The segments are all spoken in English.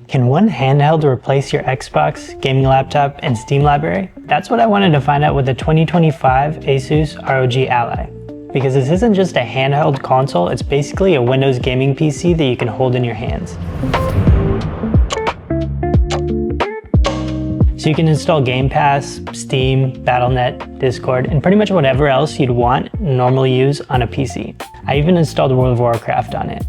Can one handheld replace your Xbox, gaming laptop, and Steam library? That's what I wanted to find out with the 2025 ASUS ROG Ally. Because this isn't just a handheld console, it's basically a Windows gaming PC that you can hold in your hands. So you can install Game Pass, Steam, Battle.net, Discord, and pretty much whatever else you'd want and normally use on a PC. I even installed World of Warcraft on it.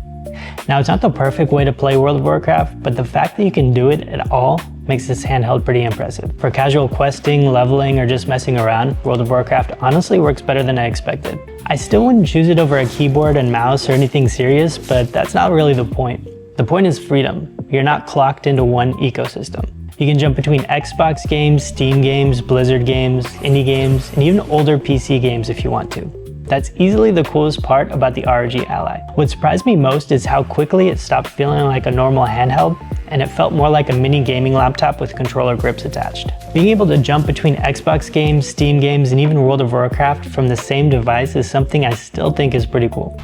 Now, it's not the perfect way to play World of Warcraft, but the fact that you can do it at all makes this handheld pretty impressive. For casual questing, leveling, or just messing around, World of Warcraft honestly works better than I expected. I still wouldn't choose it over a keyboard and mouse or anything serious, but that's not really the point. The point is freedom. You're not clocked into one ecosystem. You can jump between Xbox games, Steam games, Blizzard games, indie games, and even older PC games if you want to. That's easily the coolest part about the ROG Ally. What surprised me most is how quickly it stopped feeling like a normal handheld, and it felt more like a mini gaming laptop with controller grips attached. Being able to jump between Xbox games, Steam games, and even World of Warcraft from the same device is something I still think is pretty cool.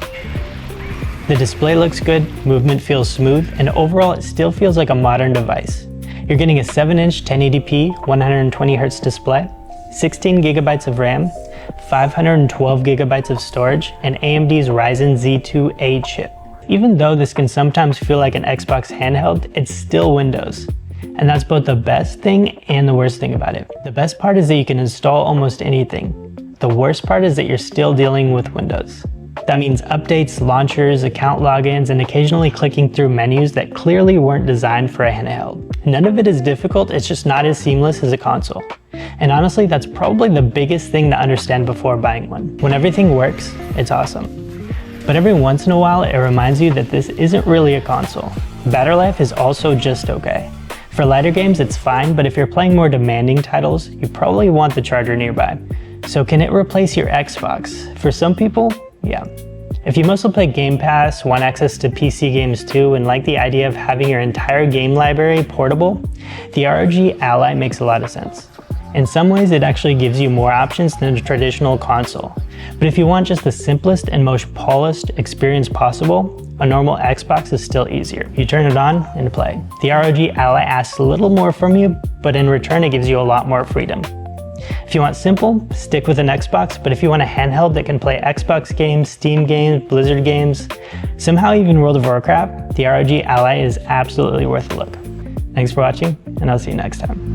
The display looks good, movement feels smooth, and overall it still feels like a modern device. You're getting a 7-inch 1080p 120Hz display, 16 gigabytes of RAM, 512 gigabytes of storage, and AMD's Ryzen Z2 A chip. Even though this can sometimes feel like an Xbox handheld, it's still Windows. And that's both the best thing and the worst thing about it. The best part is that you can install almost anything. The worst part is that you're still dealing with Windows. That means updates, launchers, account logins, and occasionally clicking through menus that clearly weren't designed for a handheld. None of it is difficult, it's just not as seamless as a console. And honestly, that's probably the biggest thing to understand before buying one. When everything works, it's awesome. But every once in a while, it reminds you that this isn't really a console. Battery life is also just okay. For lighter games, it's fine, but if you're playing more demanding titles, you probably want the charger nearby. So can it replace your Xbox? For some people, yeah. If you mostly play Game Pass, want access to PC games too, and like the idea of having your entire game library portable, the ROG Ally makes a lot of sense. In some ways, it actually gives you more options than a traditional console. But if you want just the simplest and most polished experience possible, a normal Xbox is still easier. You turn it on and play. The ROG Ally asks a little more from you, but in return, it gives you a lot more freedom. If you want simple, stick with an Xbox, but if you want a handheld that can play Xbox games, Steam games, Blizzard games, somehow even World of Warcraft, the ROG Ally is absolutely worth a look. Thanks for watching, and I'll see you next time.